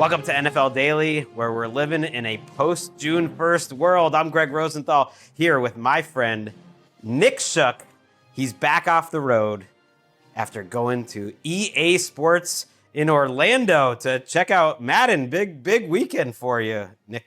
Welcome to NFL Daily, where we're living in a post-June 1st world. I'm Gregg Rosenthal here with my friend Nick Shook. He's back off the road after going to EA Sports in Orlando to check out Madden. Big weekend for you, Nick.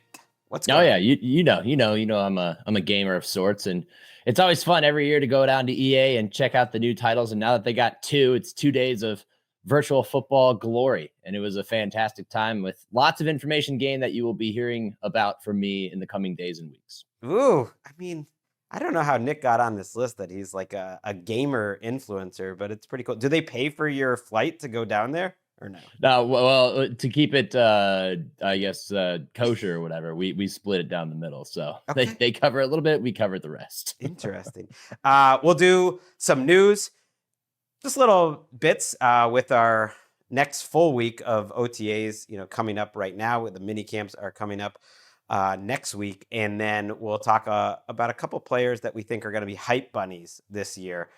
What's going on? Oh yeah, you know I'm a gamer of sorts, and it's always fun every year to go down to EA and check out the new titles. And now that they got it's 2 days of virtual football glory, and it was a fantastic time with lots of information gained that you will be hearing about from me in the coming days and weeks. Ooh, I mean, I don't know how Nick got on this list that he's like a gamer influencer, but it's pretty cool. Do they pay for your flight to go down there or no? No, well, to keep it, I guess, kosher or whatever, we split it down the middle. So Okay. they cover a little bit, we cover the rest. Interesting. We'll do some news, just little bits with our next full week of OTAs, coming up right now. With the mini camps are coming up next week. And then we'll talk about a couple players that we think are going to be hype bunnies this year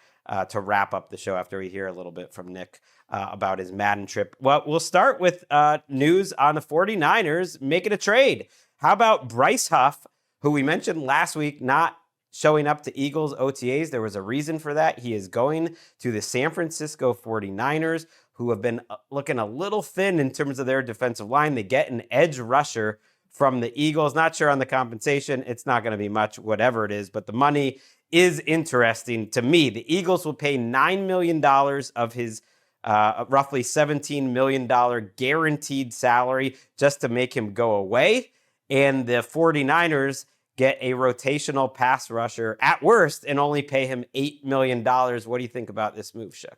to wrap up the show after we hear a little bit from Nick about his Madden trip. Well, we'll start with news on the 49ers making a trade. How about Bryce Huff, who we mentioned last week, not showing up to Eagles OTAs? There was a reason for that. He is going to the San Francisco 49ers, who have been looking a little thin in terms of their defensive line. They get an edge rusher from the Eagles. Not sure on the compensation. It's not going to be much, whatever it is, but the money is interesting to me. The Eagles will pay $9 million of his roughly $17 million guaranteed salary just to make him go away. And the 49ers get a rotational pass rusher at worst and only pay him $8 million. What do you think about this move, Shook?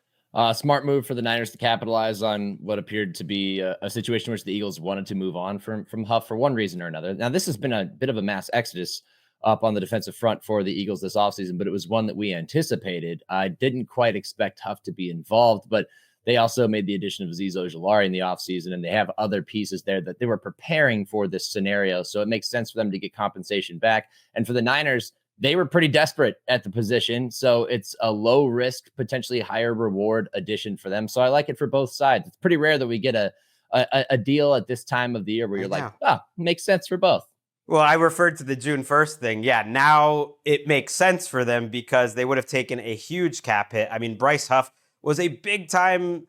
Smart move for the Niners to capitalize on what appeared to be a situation in which the Eagles wanted to move on from Huff for one reason or another. Now, this has been a bit of a mass exodus up on the defensive front for the Eagles this offseason, but it was one that we anticipated. I didn't quite expect Huff to be involved, but they also made the addition of Azeez Ojulari in the offseason, and they have other pieces there that they were preparing for this scenario. So it makes sense for them to get compensation back. And for the Niners, they were pretty desperate at the position. So it's a low risk, potentially higher reward addition for them. So I like it for both sides. It's pretty rare that we get a deal at this time of the year where you're like, makes sense for both. Well, I referred to the June 1st thing. Yeah, now it makes sense for them because they would have taken a huge cap hit. I mean, Bryce Huff was a big-time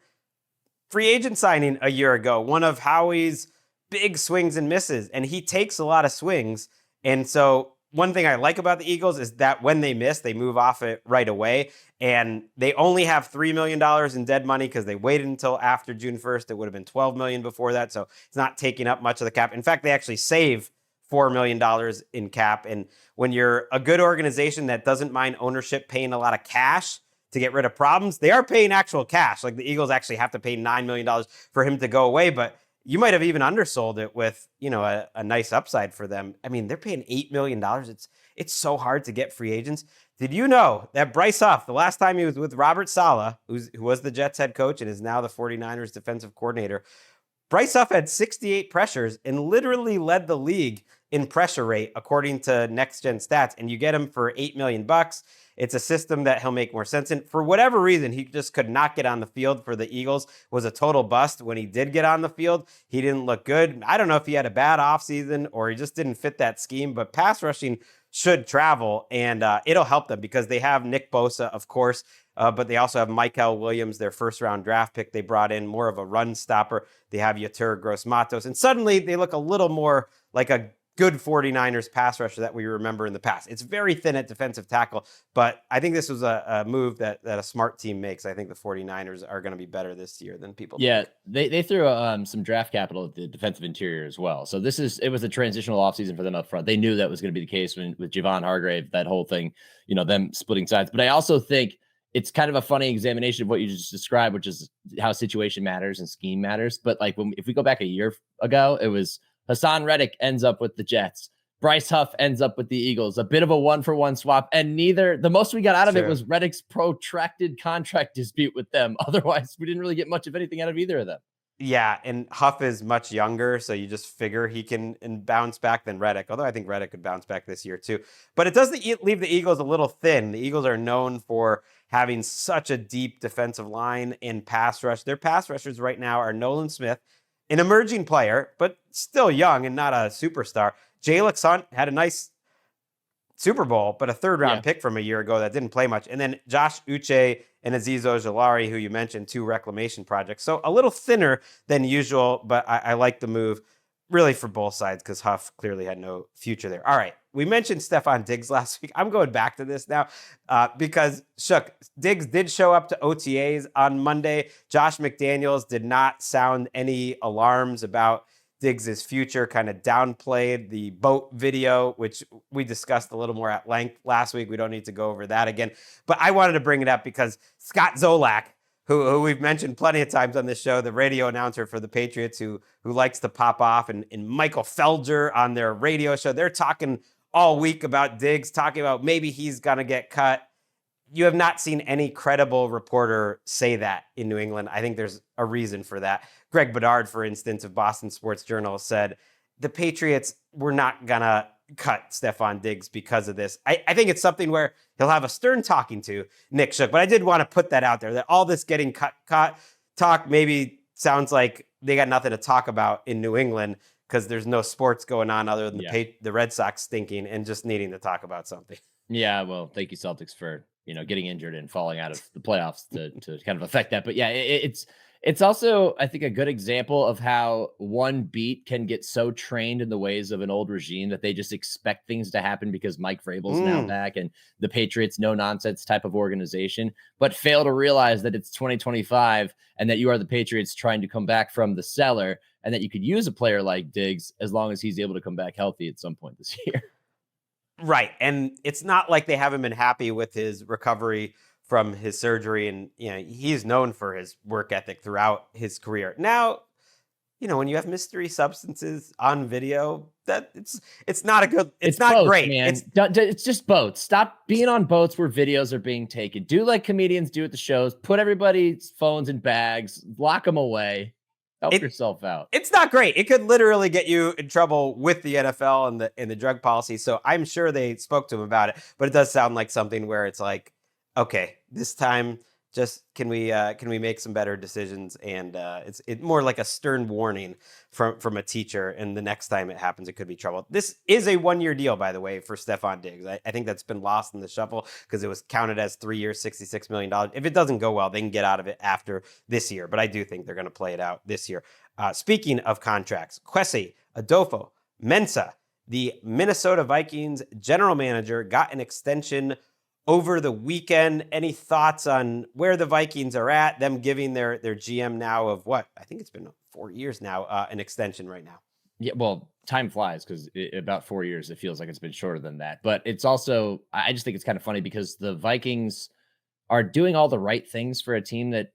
free agent signing a year ago, one of Howie's big swings and misses, and he takes a lot of swings. And so one thing I like about the Eagles is that when they miss, they move off it right away, and they only have $3 million in dead money because they waited until after June 1st. It would have been $12 million before that, so it's not taking up much of the cap. In fact, they actually save $4 million in cap, and when you're a good organization that doesn't mind ownership paying a lot of cash to get rid of problems, they are paying actual cash. Like the Eagles actually have to pay $9 million for him to go away, but you might have even undersold it with, a nice upside for them. I mean, they're paying $8 million. It's so hard to get free agents. Did you know that Bryce Huff, the last time he was with Robert Saleh, who was the Jets head coach and is now the 49ers defensive coordinator, Bryce Huff had 68 pressures and literally led the league in pressure rate, according to Next Gen Stats. And you get him for $8 million. It's a system that he'll make more sense in. For whatever reason, he just could not get on the field for the Eagles. Was a total bust. When he did get on the field, he didn't look good. I don't know if he had a bad offseason or he just didn't fit that scheme, but pass rushing should travel, and it'll help them because they have Nick Bosa, of course, but they also have Michael Williams, their first-round draft pick. They brought in more of a run stopper. They have Yetur Gross-Matos, and suddenly they look a little more like a good 49ers pass rusher that we remember in the past. It's very thin at defensive tackle, but I think this was a move that a smart team makes. I think the 49ers are going to be better this year than people think. They threw some draft capital at the defensive interior as well. So it was a transitional offseason for them up front. They knew that was going to be the case with Javon Hargrave, that whole thing, them splitting sides. But I also think it's kind of a funny examination of what you just described, which is how situation matters and scheme matters. But like if we go back a year ago, it was Hassan Reddick ends up with the Jets. Bryce Huff ends up with the Eagles. A bit of a one-for-one swap. And the most we got out of it was Reddick's protracted contract dispute with them. Otherwise, we didn't really get much of anything out of either of them. Yeah, and Huff is much younger, so you just figure he can bounce back than Reddick, although I think Reddick could bounce back this year too. But it does leave the Eagles a little thin. The Eagles are known for having such a deep defensive line and pass rush. Their pass rushers right now are Nolan Smith an emerging player, but still young and not a superstar. Jalen Hunt had a nice Super Bowl, but a third-round pick from a year ago that didn't play much. And then Josh Uche and Azeez Ojulari, who you mentioned, 2 reclamation projects. So a little thinner than usual, but I like the move really for both sides because Huff clearly had no future there. All right, we mentioned Stefon Diggs last week. I'm going back to this now because, Shook, Diggs did show up to OTAs on Monday. Josh McDaniels did not sound any alarms about Diggs' future, kind of downplayed the boat video, which we discussed a little more at length last week. We don't need to go over that again. But I wanted to bring it up because Scott Zolak, who we've mentioned plenty of times on this show, the radio announcer for the Patriots who likes to pop off, and Michael Felger on their radio show, they're talking all week about Diggs, talking about maybe he's going to get cut. You have not seen any credible reporter say that in New England. I think there's a reason for that. Greg Bedard, for instance, of Boston Sports Journal, said the Patriots were not going to cut Stefon Diggs because of this. I think it's something where he'll have a stern talking to Nick Shook, but I did want to put that out there, that all this getting cut talk maybe sounds like they got nothing to talk about in New England because there's no sports going on other than the Red Sox stinking and just needing to talk about something. Yeah, well, thank you, Celtics, for getting injured and falling out of the playoffs to kind of affect that. But yeah, it's also, I think, a good example of how one beat can get so trained in the ways of an old regime that they just expect things to happen because Mike Vrabel's now back and the Patriots no nonsense type of organization, but fail to realize that it's 2025 and that you are the Patriots trying to come back from the cellar and that you could use a player like Diggs as long as he's able to come back healthy at some point this year. Right. And it's not like they haven't been happy with his recovery from his surgery. And, he's known for his work ethic throughout his career. Now, when you have mystery substances on video, that it's not a good, it's not boats, great. Man. It's just boats. Stop being on boats where videos are being taken. Do like comedians do at the shows. Put everybody's phones in bags, lock them away. Help yourself out. It's not great. It could literally get you in trouble with the NFL and the drug policy. So I'm sure they spoke to him about it, but it does sound like something where it's like, okay, this time just can we make some better decisions? And it's more like a stern warning from a teacher. And the next time it happens, it could be trouble. This is a 1-year deal, by the way, for Stefon Diggs. I think that's been lost in the shuffle because it was counted as 3 years, $66 million. If it doesn't go well, they can get out of it after this year. But I do think they're going to play it out this year. Speaking of contracts, Kwesi Adofo-Mensah, the Minnesota Vikings general manager, got an extension over the weekend. Any thoughts on where the Vikings are at, them giving their GM now of what? I think it's been 4 years now, an extension right now. Yeah, well, time flies because about 4 years, it feels like it's been shorter than that. But it's also, I just think it's kind of funny because the Vikings are doing all the right things for a team that,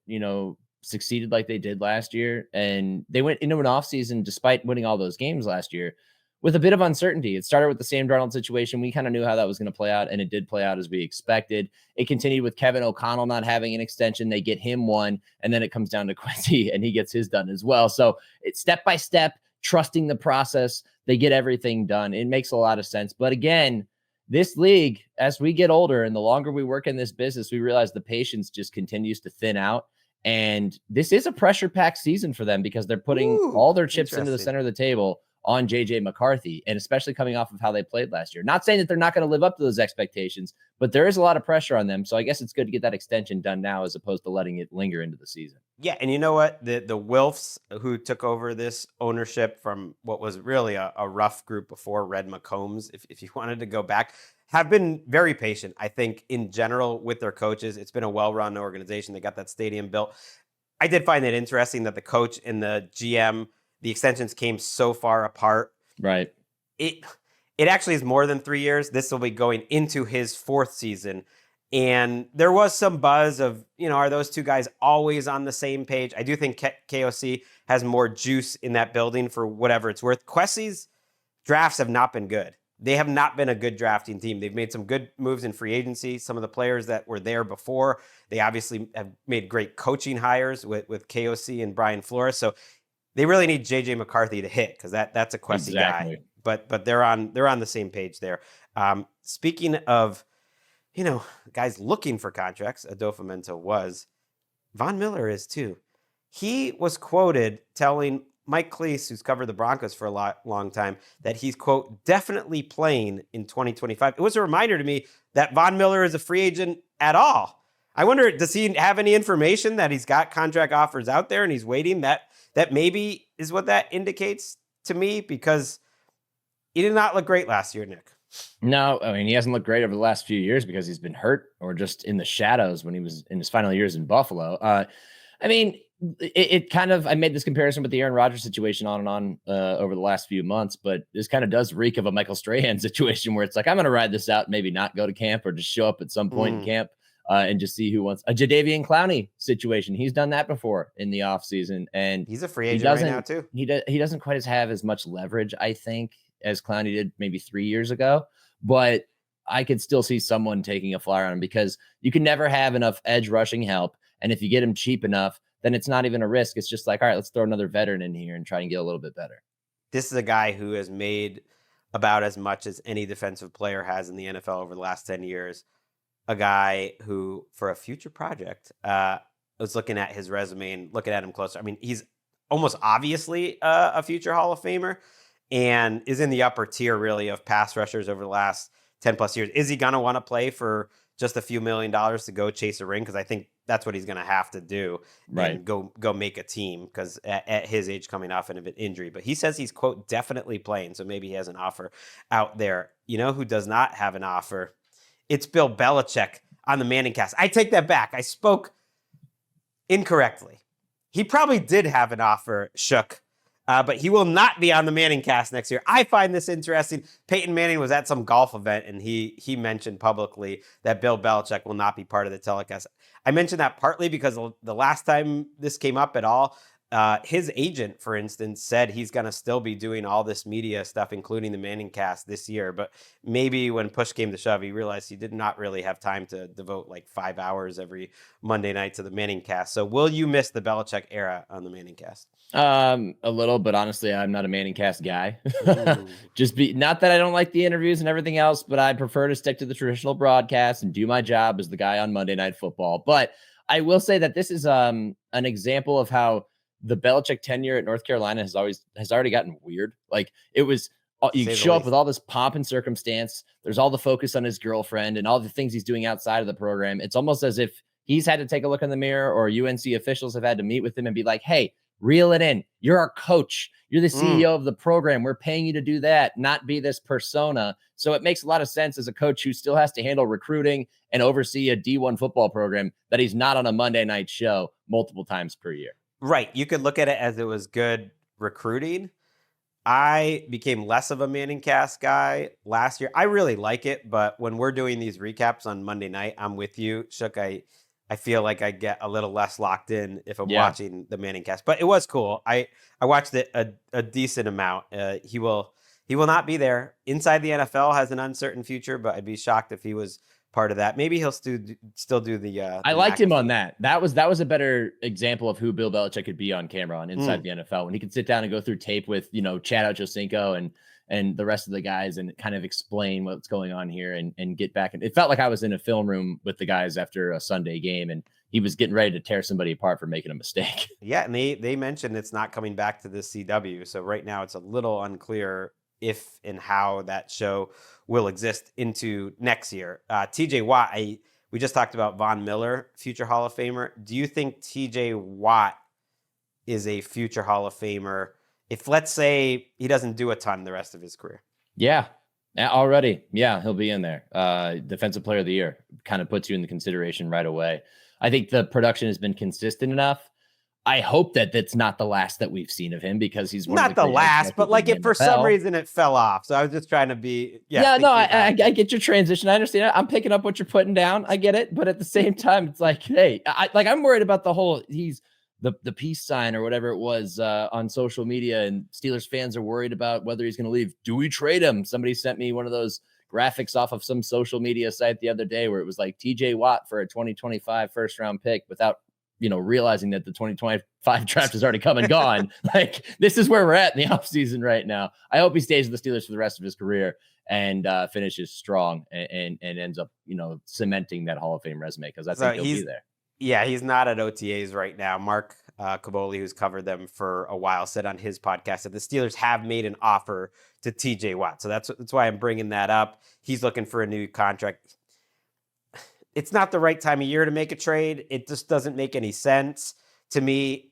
succeeded like they did last year. And they went into an offseason, despite winning all those games last year, with a bit of uncertainty. It started with the Sam Darnold situation. We kind of knew how that was going to play out, and it did play out as we expected. It continued with Kevin O'Connell not having an extension. They get him one, and then it comes down to Quincy, and he gets his done as well. So it's step by step, trusting the process. They get everything done. It makes a lot of sense. But again, this league, as we get older and the longer we work in this business, we realize the patience just continues to thin out. And this is a pressure-packed season for them because they're putting all their chips into the center of the table on JJ McCarthy, and especially coming off of how they played last year. Not saying that they're not going to live up to those expectations, but there is a lot of pressure on them. So I guess it's good to get that extension done now as opposed to letting it linger into the season. Yeah, and you know what? The Wilfs, who took over this ownership from what was really a rough group before, Red McCombs, if you wanted to go back, have been very patient. I think in general with their coaches, it's been a well-run organization. They got that stadium built. I did find it interesting that the coach and the GM, the extensions came so far apart. Right. It actually is more than 3 years. This will be going into his 4th season. And there was some buzz of, are those two guys always on the same page? I do think KOC has more juice in that building for whatever it's worth. Quesi's drafts have not been good. They have not been a good drafting team. They've made some good moves in free agency. Some of the players that were there before, they obviously have made great coaching hires with KOC and Brian Flores. So they really need JJ McCarthy to hit because that's a Kwesi guy. But they're on the same page there. Speaking of, guys looking for contracts, Adofo-Mensah was. Von Miller is too. He was quoted telling Mike Cleese, who's covered the Broncos for a long time, that he's, quote, definitely playing in 2025. It was a reminder to me that Von Miller is a free agent at all. I wonder, does he have any information that he's got contract offers out there and he's waiting? That maybe is what that indicates to me, because he did not look great last year, Nick. No, I mean, he hasn't looked great over the last few years because he's been hurt or just in the shadows when he was in his final years in Buffalo. I mean, it kind of, I made this comparison with the Aaron Rodgers situation on and on over the last few months, but this kind of does reek of a Michael Strahan situation where it's like, I'm going to ride this out, maybe not go to camp or just show up at some point in camp and just see who wants a Jadeveon Clowney situation. He's done that before in the offseason, and he's a free agent right now too. He doesn't quite have as much leverage, I think, as Clowney did maybe 3 years ago, but I could still see someone taking a flyer on him because you can never have enough edge rushing help. And if you get him cheap enough, then it's not even a risk. It's just like, all right, let's throw another veteran in here and try and get a little bit better. This is a guy who has made about as much as any defensive player has in the NFL over the last 10 years. A guy who, for a future project, was looking at his resume and looking at him closer. I mean, he's almost obviously a future Hall of Famer and is in the upper tier, really, of pass rushers over the last 10 plus years. Is he going to want to play for just a few $1 million to go chase a ring? Because I think that's what he's going to have to do, right? And go make a team, because at his age, coming off of an injury. But he says he's, quote, definitely playing. So maybe he has an offer out there. You know who does not have an offer? It's Bill Belichick on the Manningcast. I take that back. I spoke incorrectly. He probably did have an offer, Shook. But he will not be on the Manningcast next year. I find this interesting. Peyton Manning was at some golf event, and he mentioned publicly that Bill Belichick will not be part of the telecast. I mentioned that partly because the last time this came up at all, his agent, for instance, said he's going to still be doing all this media stuff, including the Manningcast this year. But maybe when push came to shove, he realized he did not really have time to devote like 5 hours every Monday night to the Manningcast. So will you miss the Belichick era on the Manningcast? A little, but honestly, I'm not a Manningcast guy. Not that I don't like the interviews and everything else, but I prefer to stick to the traditional broadcast and do my job as the guy on Monday Night Football. But I will say that this is an example of how the Belichick tenure at North Carolina has already gotten weird. Like, it was, you show up with all this pomp and circumstance. There's all the focus on his girlfriend and all the things he's doing outside of the program. It's almost as if he's had to take a look in the mirror, or UNC officials have had to meet with him and be like, hey, reel it in. You're our coach. You're the CEO of the program. We're paying you to do that, not be this persona. So it makes a lot of sense as a coach who still has to handle recruiting and oversee a D1 football program that he's not on a Monday night show multiple times per year. Right. You could look at it as it was good recruiting. I became less of a Manningcast guy last year. I really like it, but when we're doing these recaps on Monday night, I'm with you, Shook. I feel like I get a little less locked in if I'm watching the Manningcast. But it was cool. I watched it a decent amount. He will not be there. Inside the NFL has an uncertain future, but I'd be shocked if he was part of that. Maybe he'll still do the I liked him on that. That was a better example of who Bill Belichick could be on camera on Inside the NFL, when he could sit down and go through tape with, Chad Ochocinco and the rest of the guys and kind of explain what's going on here and get back. And it felt like I was in a film room with the guys after a Sunday game, and he was getting ready to tear somebody apart for making a mistake. Yeah. And they mentioned it's not coming back to the CW. So right now it's a little unclear if and how that show will exist into next year. TJ Watt, we just talked about Von Miller, future Hall of Famer. Do you think TJ Watt is a future Hall of Famer if, let's say, he doesn't do a ton the rest of his career? Yeah, already. Yeah, he'll be in there. Defensive Player of the Year kind of puts you in the consideration right away. I think the production has been consistent enough. I hope that that's not the last that we've seen of him, because he's not the last, but like if for some reason it fell off. So I was just trying to be, I get your transition. I understand. I'm picking up what you're putting down. I get it. But at the same time, it's like, hey, I'm worried about the whole, he's the peace sign or whatever it was on social media, and Steelers fans are worried about whether he's going to leave. Do we trade him? Somebody sent me one of those graphics off of some social media site the other day where it was like TJ Watt for a 2025 first round pick without realizing that the 2025 draft has already come and gone. Like, this is where we're at in the offseason right now. I hope he stays with the Steelers for the rest of his career and finishes strong and ends up, cementing that Hall of Fame resume, because I think he'll be there. Yeah, he's not at OTAs right now. Mark Caboli, who's covered them for a while, said on his podcast that the Steelers have made an offer to TJ Watt. So that's why I'm bringing that up. He's looking for a new contract. It's not the right time of year to make a trade. It just doesn't make any sense to me.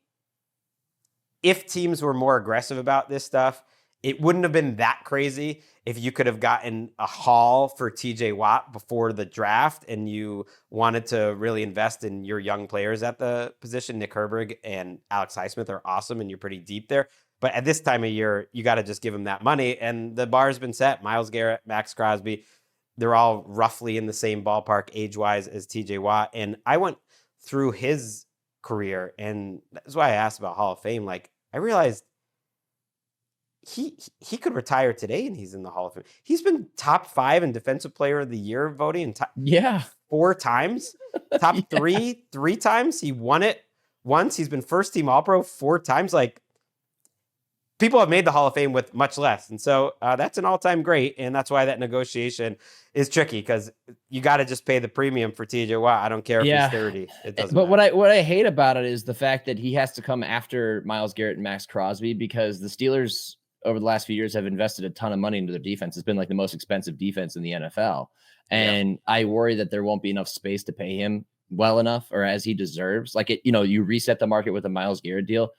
If teams were more aggressive about this stuff, it wouldn't have been that crazy if you could have gotten a haul for TJ Watt before the draft and you wanted to really invest in your young players at the position. Nick Herbig and Alex Highsmith are awesome and you're pretty deep there. But at this time of year, you got to just give them that money. And the bar's been set. Myles Garrett, Max Crosby, they're all roughly in the same ballpark age-wise as TJ Watt. And I went through his career, and that's why I asked about Hall of Fame. Like, I realized he could retire today and he's in the Hall of Fame. He's been top 5 in Defensive Player of the Year voting and 4 times. Top 3 times. He won it once. He's been first team All-Pro 4 times. Like, people have made the Hall of Fame with much less. And so that's an all-time great. And that's why that negotiation is tricky, because you got to just pay the premium for TJ Watt. I don't care if he's 30. It doesn't matter. But what I hate about it is the fact that he has to come after Myles Garrett and Max Crosby, because the Steelers over the last few years have invested a ton of money into their defense. It's been like the most expensive defense in the NFL. And I worry that there won't be enough space to pay him well enough or as he deserves. Like, you reset the market with a Myles Garrett deal.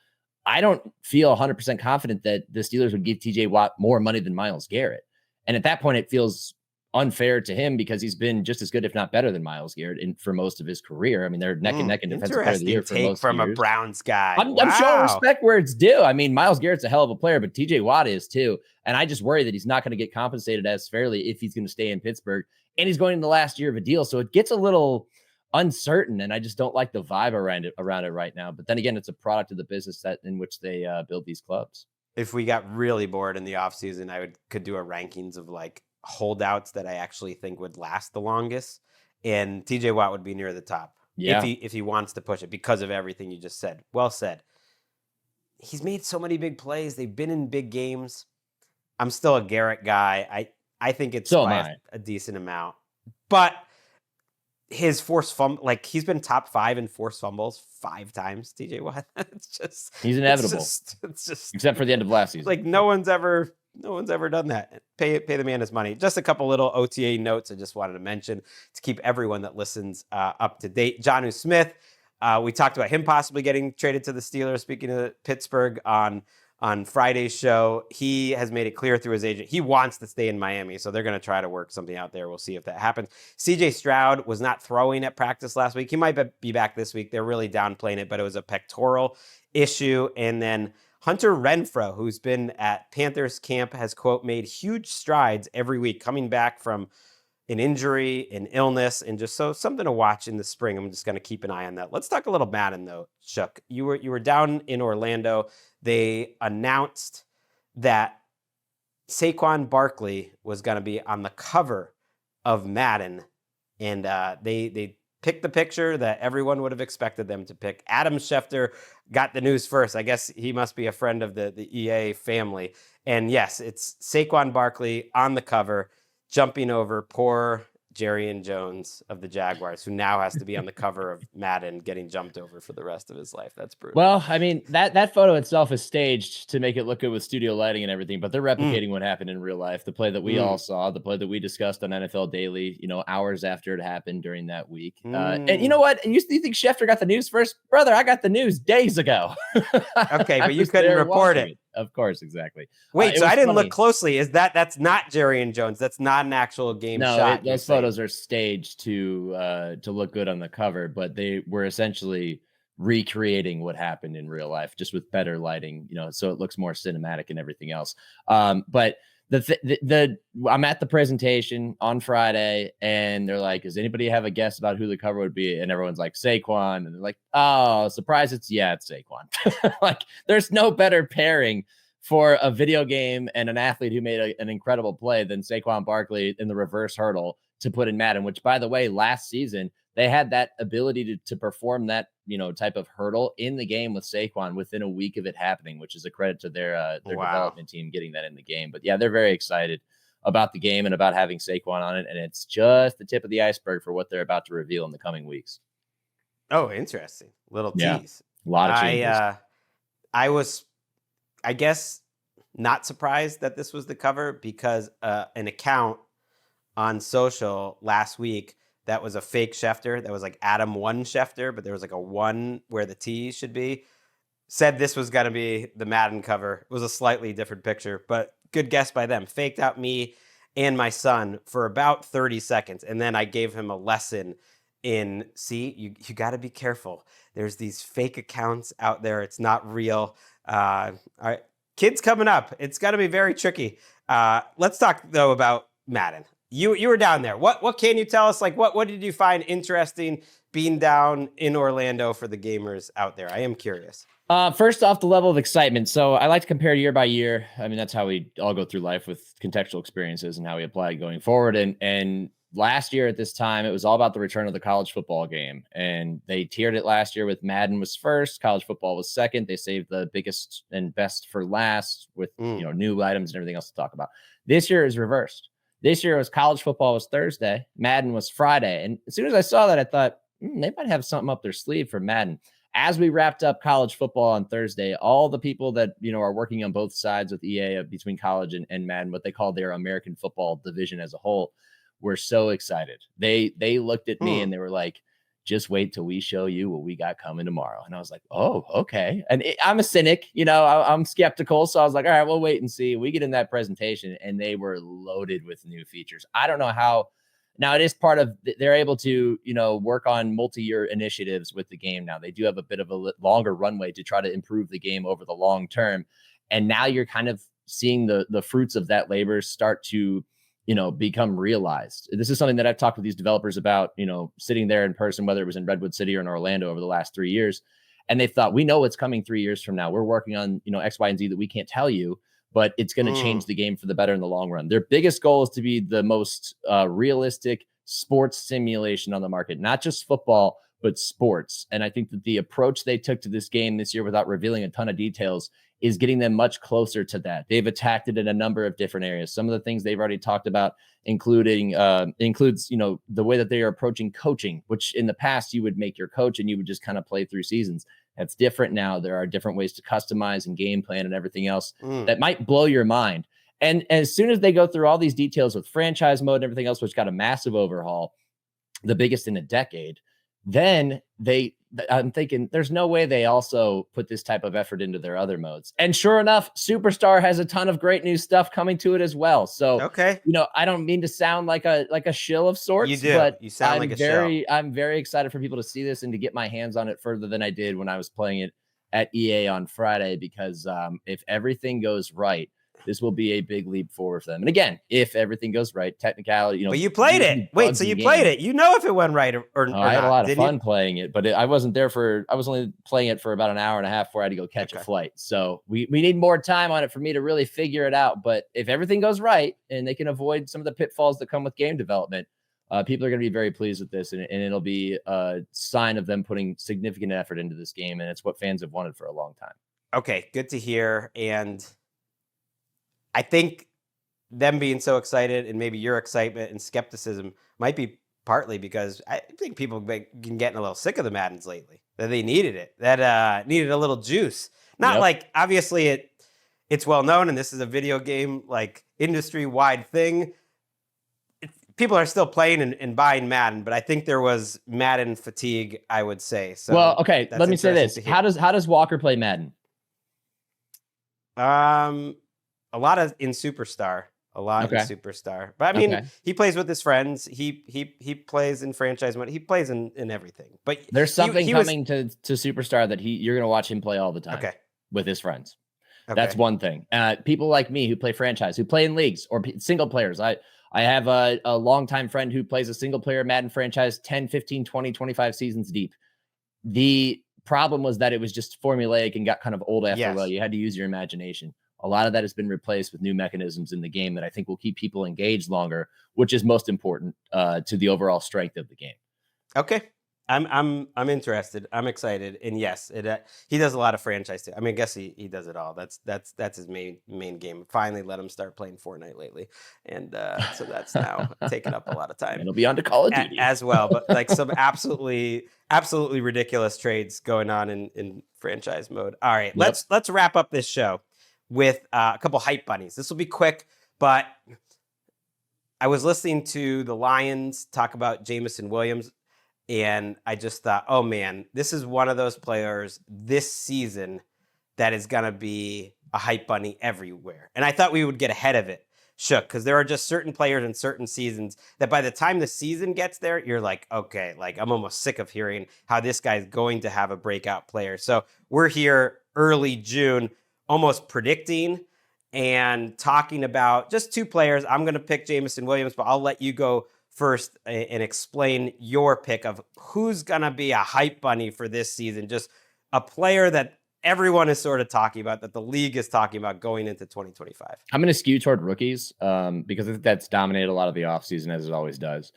I don't feel 100% confident that the Steelers would give TJ Watt more money than Myles Garrett. And at that point, it feels unfair to him because he's been just as good, if not better, than Myles Garrett for most of his career. I mean, they're neck and neck in Defensive Player of the Year for most from years. A Browns guy. I'm showing respect where it's due. I mean, Myles Garrett's a hell of a player, but TJ Watt is too. And I just worry that he's not going to get compensated as fairly if he's going to stay in Pittsburgh. And he's going in the last year of a deal. So it gets a little uncertain, and I just don't like the vibe around it right now. But then again, it's a product of the business in which they build these clubs. If we got really bored in the offseason, I could do a rankings of like holdouts that I actually think would last the longest, and TJ Watt would be near the top. Yeah, if he wants to push it because of everything you just said. Well said. He's made so many big plays. They've been in big games. I'm still a Garrett guy. I think it's a decent amount, but his forced fumble, like, he's been top 5 in forced fumbles 5 times. TJ Watt, he's inevitable. It's just except for the end of last season. Like, no one's ever done that. Pay the man his money. Just a couple little OTA notes I just wanted to mention to keep everyone that listens up to date. Jonnu Smith, we talked about him possibly getting traded to the Steelers. Speaking of Pittsburgh on Friday's show, he has made it clear through his agent he wants to stay in Miami, so they're going to try to work something out there. We'll see if that happens. CJ Stroud was not throwing at practice last week. He might be back this week. They're really downplaying it, but it was a pectoral issue. And then Hunter Renfrow, who's been at Panthers camp, has, quote, made huge strides every week coming back from an injury, an illness, and just so something to watch in the spring. I'm just going to keep an eye on that. Let's talk a little Madden, though, Shook. You were down in Orlando. They announced that Saquon Barkley was going to be on the cover of Madden, and they picked the picture that everyone would have expected them to pick. Adam Schefter got the news first. I guess he must be a friend of the EA family. And yes, it's Saquon Barkley on the cover, jumping over poor Jerry Jones of the Jaguars, who now has to be on the cover of Madden, getting jumped over for the rest of his life. That's brutal. Well, I mean, that photo itself is staged to make it look good with studio lighting and everything, but they're replicating what happened in real life. The play that we all saw, the play that we discussed on NFL Daily, hours after it happened during that week. And you know what? You think Schefter got the news first? Brother, I got the news days ago. Okay, but you couldn't report it. Of course, exactly. Wait, so I didn't look closely. That's not Jerry and Jones? That's not an actual game shot? No, those photos are staged to look good on the cover, but they were essentially recreating what happened in real life, just with better lighting, so it looks more cinematic and everything else. But I'm at the presentation on Friday, and they're like, "Does anybody have a guess about who the cover would be?" And everyone's like, "Saquon," and they're like, "Oh, surprise! It's Saquon." Like, there's no better pairing for a video game and an athlete who made an incredible play than Saquon Barkley in the reverse hurdle to put in Madden. Which, by the way, last season they had that ability to perform that type of hurdle in the game with Saquon within a week of it happening, which is a credit to their development team getting that in the game. But yeah, they're very excited about the game and about having Saquon on it, and it's just the tip of the iceberg for what they're about to reveal in the coming weeks. Oh, interesting. Little tease. A lot of changes. I was, I guess, not surprised that this was the cover because an account on social last week that was a fake Schefter, that was like Adam 1 Schefter, but there was like a 1 where the T should be, said this was going to be the Madden cover. It was a slightly different picture, but good guess by them. Faked out me and my son for about 30 seconds. And then I gave him a lesson in, see, you got to be careful. There's these fake accounts out there. It's not real. All right, kids coming up. It's got to be very tricky. Let's talk, though, about Madden. You were down there. What can you tell us? Like, what did you find interesting being down in Orlando for the gamers out there? I am curious. First off, the level of excitement. So I like to compare year by year. I mean, that's how we all go through life with contextual experiences and how we apply it going forward. And last year at this time, it was all about the return of the college football game. And they tiered it last year with Madden was first, college football was second. They saved the biggest and best for last with new items and everything else to talk about. This year is reversed. This year was college football was Thursday, Madden was Friday. And as soon as I saw that, I thought they might have something up their sleeve for Madden. As we wrapped up college football on Thursday, all the people that, are working on both sides with EA between college and Madden, what they call their American football division as a whole, were so excited. They looked at me and they were like, just wait till we show you what we got coming tomorrow. And I was like, oh, okay. And I'm a cynic, I'm skeptical. So I was like, all right, we'll wait and see. We get in that presentation and they were loaded with new features. I don't know how. Now it is part of, they're able to, work on multi-year initiatives with the game. Now they do have a bit of a longer runway to try to improve the game over the long term. And now you're kind of seeing the fruits of that labor start to, become realized. This is something that I've talked with these developers about, sitting there in person, whether it was in Redwood City or in Orlando over the last 3 years. And they thought, we know what's coming 3 years from now. We're working on, X, Y, and Z that we can't tell you, but it's going to change the game for the better in the long run. Their biggest goal is to be the most realistic sports simulation on the market, not just football, but sports. And I think that the approach they took to this game this year, without revealing a ton of details, is getting them much closer to that. They've attacked it in a number of different areas. Some of the things they've already talked about includes, the way that they are approaching coaching, which in the past you would make your coach and you would just kind of play through seasons. That's different now. There are different ways to customize and game plan and everything else that might blow your mind. And as soon as they go through all these details with franchise mode and everything else, which got a massive overhaul, the biggest in a decade, then I'm thinking there's no way they also put this type of effort into their other modes. And sure enough, Superstar has a ton of great new stuff coming to it as well. So, okay, I don't mean to sound like a shill of sorts, you do. But you sound like a shill. I'm very excited for people to see this and to get my hands on it further than I did when I was playing it at EA on Friday, because if everything goes right, this will be a big leap forward for them. And again, if everything goes right, technicality, But you played it. Wait, so you played it. You know if it went right or I had not. a lot of fun playing it, but I wasn't there I was only playing it for about an hour and a half before I had to go catch a flight. So we need more time on it for me to really figure it out. But if everything goes right and they can avoid some of the pitfalls that come with game development, people are going to be very pleased with this, and it'll be a sign of them putting significant effort into this game. And it's what fans have wanted for a long time. Okay, good to hear. And I think them being so excited and maybe your excitement and skepticism might be partly because I think people have been getting a little sick of the Maddens lately, that they needed it, that needed a little juice. Not like, obviously it's well known and this is a video game like industry wide thing. People are still playing and buying Madden, but I think there was Madden fatigue, I would say. So well, okay, let me say this. How does Walker play Madden? A lot in Superstar. In Superstar. But I mean, he plays with his friends. He plays in franchise mode. He plays in everything. But there's something coming to Superstar that you're going to watch him play all the time with his friends. Okay. That's one thing. People like me who play franchise, who play in leagues or single players. I have a longtime friend who plays a single player Madden franchise 10, 15, 20, 25 seasons deep. The problem was that it was just formulaic and got kind of old after a while. You had to use your imagination. A lot of that has been replaced with new mechanisms in the game that I think will keep people engaged longer, which is most important to the overall strength of the game. Okay. I'm interested. I'm excited. And yes, he does a lot of franchise too. I mean, I guess he does it all. That's his main game. Finally let him start playing Fortnite lately. And so that's now taken up a lot of time. It'll be on to Call of Duty as well, but like some absolutely ridiculous trades going on in franchise mode. All right, let's wrap up this show with a couple hype bunnies. This will be quick, but I was listening to the Lions talk about Jameson Williams, and I just thought, oh man, this is one of those players this season that is going to be a hype bunny everywhere. And I thought we would get ahead of it, Shook, because there are just certain players in certain seasons that by the time the season gets there, you're like, okay, like I'm almost sick of hearing how this guy's going to have a breakout player. So we're here early June, almost predicting and talking about just two players. I'm going to pick Jameson Williams, but I'll let you go first and explain your pick of who's going to be a hype bunny for this season. Just a player that everyone is sort of talking about, that the league is talking about going into 2025. I'm going to skew toward rookies because I think that's dominated a lot of the offseason, as it always does.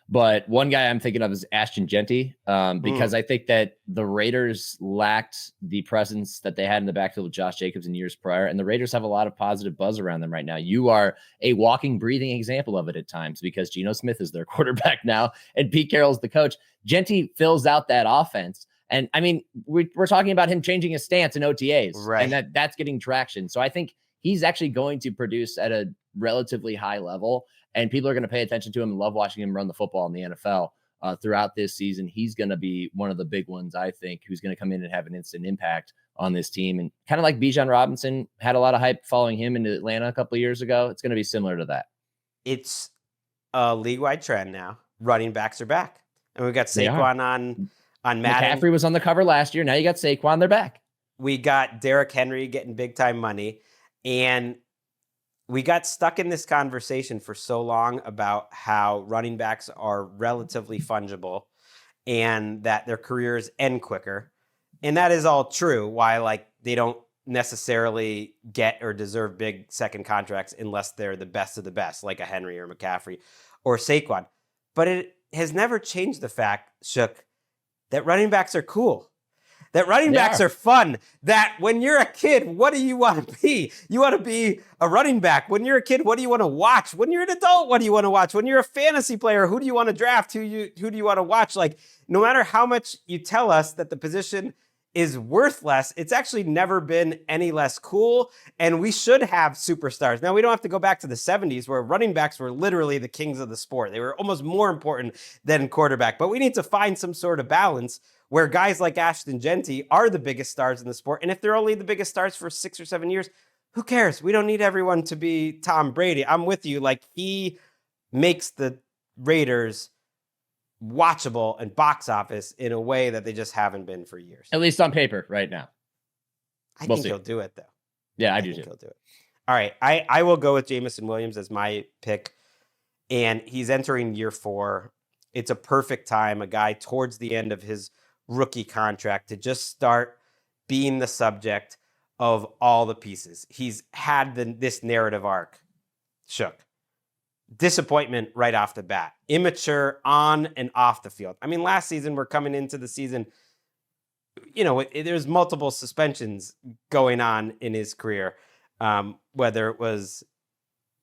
But one guy I'm thinking of is Ashton Jeanty because I think that the Raiders lacked the presence that they had in the backfield with Josh Jacobs in years prior. And the Raiders have a lot of positive buzz around them right now. You are a walking, breathing example of it at times because Geno Smith is their quarterback now and Pete Carroll's the coach. Jeanty fills out that offense. And I mean, we're talking about him changing his stance in OTAs, right? And that's getting traction. So I think he's actually going to produce at a relatively high level. And people are going to pay attention to him and love watching him run the football in the NFL throughout this season. He's going to be one of the big ones, I think, who's going to come in and have an instant impact on this team. And kind of like Bijan Robinson had a lot of hype following him into Atlanta a couple of years ago. It's going to be similar to that. It's a league-wide trend now. Running backs are back. And we've got Saquon on Madden. McCaffrey was on the cover last year. Now you got Saquon. They're back. We got Derrick Henry getting big-time money. And we got stuck in this conversation for so long about how running backs are relatively fungible and that their careers end quicker. And that is all true. Why, like, they don't necessarily get or deserve big second contracts unless they're the best of the best, like a Henry or McCaffrey or Saquon. But it has never changed the fact, Shook, that running backs are cool. That running backs are fun. That when you're a kid, what do you want to be? You want to be a running back. When you're a kid, what do you want to watch? When you're an adult, what do you want to watch? When you're a fantasy player, who do you want to draft? Who do you want to watch? Like, no matter how much you tell us that the position is worth less, it's actually never been any less cool. And we should have superstars. Now, we don't have to go back to the 70s where running backs were literally the kings of the sport. They were almost more important than quarterback. But we need to find some sort of balance where guys like Ashton Jeanty are the biggest stars in the sport. And if they're only the biggest stars for 6 or 7 years, who cares? We don't need everyone to be Tom Brady. I'm with you. Like, he makes the Raiders watchable and box office in a way that they just haven't been for years. At least on paper right now. I think he'll do it, though. Yeah, I do too. He'll do it. All right. I will go with Jameson Williams as my pick. And he's entering year 4. It's a perfect time, a guy towards the end of his rookie contract, to just start being the subject of all the pieces. He's had this narrative arc, Shook. Disappointment right off the bat. Immature on and off the field. I mean, last season, we're coming into the season, you know, there's multiple suspensions going on in his career, whether it was,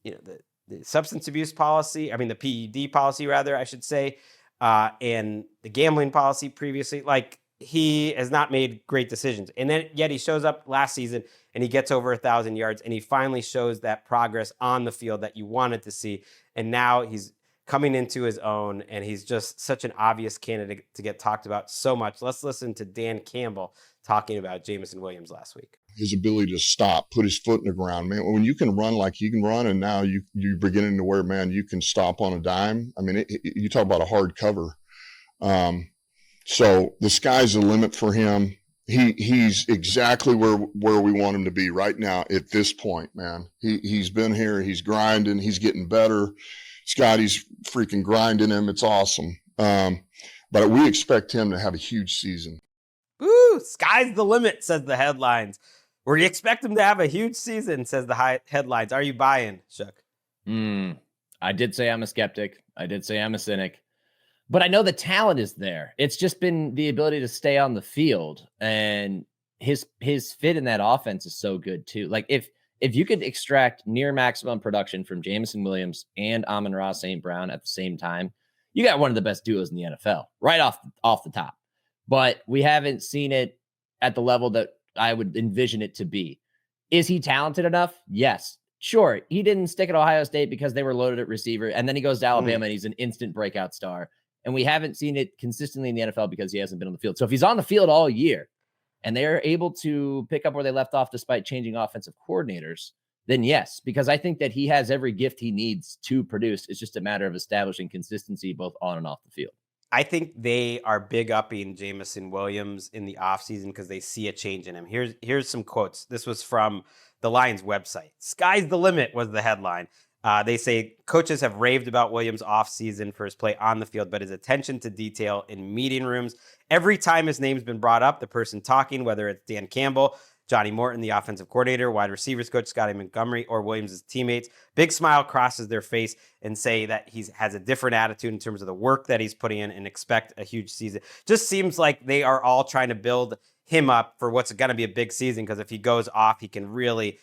you know, the substance abuse policy, I mean, the PED policy, rather, I should say, and the gambling policy previously. Like, he has not made great decisions. And then yet he shows up last season and he gets over 1,000 yards and he finally shows that progress on the field that you wanted to see. And now he's coming into his own and he's just such an obvious candidate to get talked about so much. Let's listen to Dan Campbell talking about Jameson Williams last week. His ability to stop, put his foot in the ground, man. When you can run like you can run, and now you're beginning to where, man, you can stop on a dime. I mean, you talk about a hard cover. So the sky's the limit for him. He's exactly where we want him to be right now at this point, man. He's been here, he's grinding, he's getting better. Scotty's freaking grinding him. It's awesome. But we expect him to have a huge season. Woo! Sky's the limit, says the headlines. We expect him to have a huge season, says the headlines. Are you buying, Shook? I did say I'm a skeptic. I did say I'm a cynic. But I know the talent is there. It's just been the ability to stay on the field, and his fit in that offense is so good too. Like if you could extract near maximum production from Jameson Williams and Amon-Ra St. Brown at the same time, you got one of the best duos in the NFL right off the top. But we haven't seen it at the level that I would envision it to be. Is he talented enough? Yes. Sure. He didn't stick at Ohio State because they were loaded at receiver, and then he goes to Alabama and he's an instant breakout star. And we haven't seen it consistently in the NFL because he hasn't been on the field. So if he's on the field all year and they're able to pick up where they left off despite changing offensive coordinators, then yes, because I think that he has every gift he needs to produce. It's just a matter of establishing consistency both on and off the field. I think they are big upping Jameson Williams in the offseason because they see a change in him. Here's some quotes. This was from the Lions website. "Sky's the limit" was the headline. They say coaches have raved about Williams' offseason for his play on the field, but his attention to detail in meeting rooms. Every time his name's been brought up, the person talking, whether it's Dan Campbell, Johnny Morton, the offensive coordinator, wide receivers coach Scotty Montgomery, or Williams' teammates, big smile crosses their face and say that he has a different attitude in terms of the work that he's putting in and expect a huge season. Just seems like they are all trying to build him up for what's going to be a big season, because if he goes off, he can really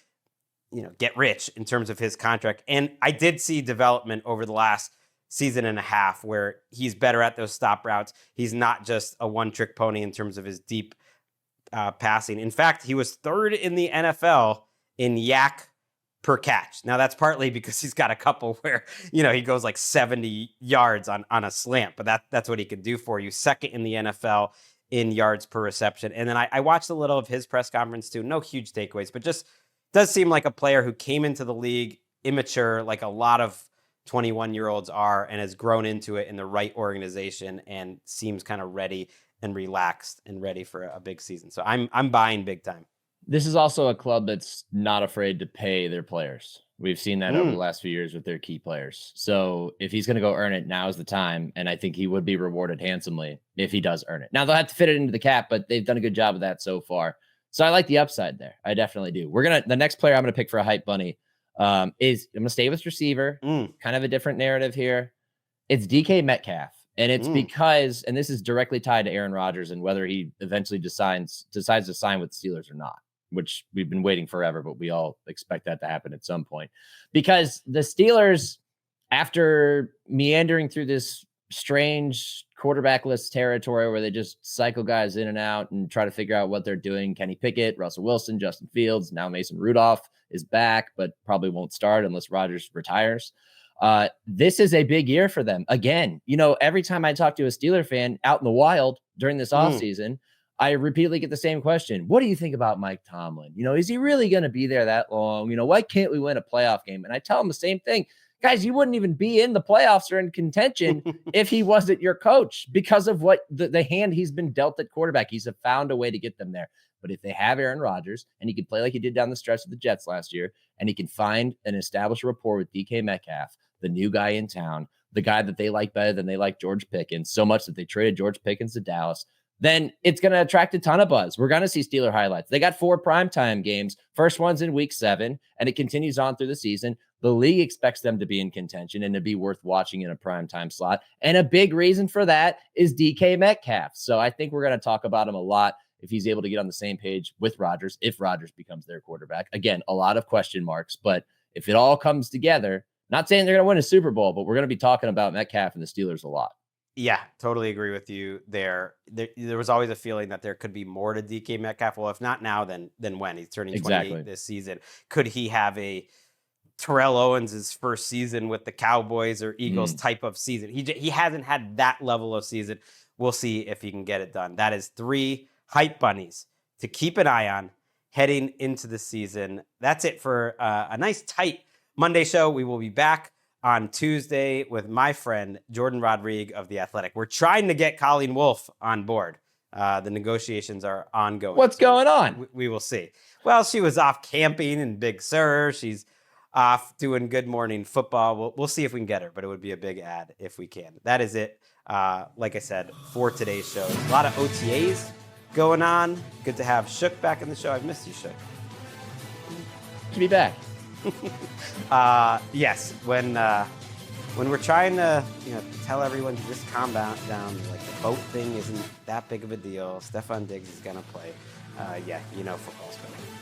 get rich in terms of his contract. And I did see development over the last season and a half where he's better at those stop routes. He's not just a one-trick pony in terms of his deep passing. In fact, he was third in the NFL in yak per catch. Now, that's partly because he's got a couple where, he goes like 70 yards on a slant, but that's what he could do for you. Second in the NFL in yards per reception. And then I watched a little of his press conference too. No huge takeaways, but just does seem like a player who came into the league immature, like a lot of 21-year-olds are, and has grown into it in the right organization and seems kind of ready and relaxed and ready for a big season. So I'm buying big time. This is also a club that's not afraid to pay their players. We've seen that over the last few years with their key players. So if he's going to go earn it, now is the time. And I think he would be rewarded handsomely if he does earn it. Now they'll have to fit it into the cap, but they've done a good job of that so far. So I like the upside there. I definitely do. The next player I'm going to pick for a hype bunny is, I'm going to stay with receiver, kind of a different narrative here. It's DK Metcalf. And it's because, and this is directly tied to Aaron Rodgers and whether he eventually decides to sign with the Steelers or not, which we've been waiting forever, but we all expect that to happen at some point. Because the Steelers, after meandering through this strange quarterbackless territory where they just cycle guys in and out and try to figure out what they're doing. Kenny Pickett, Russell Wilson, Justin Fields, now Mason Rudolph is back, but probably won't start unless Rodgers retires. This is a big year for them. Again, every time I talk to a Steeler fan out in the wild during this offseason, I repeatedly get the same question. What do you think about Mike Tomlin? Is he really going to be there that long? Why can't we win a playoff game? And I tell them the same thing. Guys, you wouldn't even be in the playoffs or in contention if he wasn't your coach, because of what the hand he's been dealt at quarterback. He's found a way to get them there. But if they have Aaron Rodgers and he can play like he did down the stretch of the Jets last year, and he can find and establish a rapport with DK Metcalf, the new guy in town, the guy that they like better than they like George Pickens, so much that they traded George Pickens to Dallas, then it's going to attract a ton of buzz. We're going to see Steeler highlights. They got 4 primetime games. First one's in week 7, and it continues on through the season. The league expects them to be in contention and to be worth watching in a primetime slot. And a big reason for that is DK Metcalf. So I think we're going to talk about him a lot if he's able to get on the same page with Rodgers, if Rodgers becomes their quarterback. Again, a lot of question marks, but if it all comes together, not saying they're going to win a Super Bowl, but we're going to be talking about Metcalf and the Steelers a lot. Yeah, totally agree with you there. There was always a feeling that there could be more to DK Metcalf. Well, if not now, then when? He's turning 28 this season. Could he have a Terrell Owens' first season with the Cowboys or Eagles type of season? He hasn't had that level of season. We'll see if he can get it done. That is 3 hype bunnies to keep an eye on heading into the season. That's it for a nice tight Monday show. We will be back on Tuesday with my friend Jordan Rodrigue of The Athletic. We're trying to get Colleen Wolfe on board. The negotiations are ongoing. What's going on? We will see. Well, she was off camping in Big Sur. She's off doing Good Morning Football. We'll see if we can get her, but it would be a big ad if we can. That is it. Like I said, for today's show. A lot of OTAs going on. Good to have Shook back in the show. I've missed you, Shook. To be back. Yes, when when we're trying to, tell everyone to just calm down, like the boat thing isn't that big of a deal. Stefon Diggs is gonna play. Football's coming.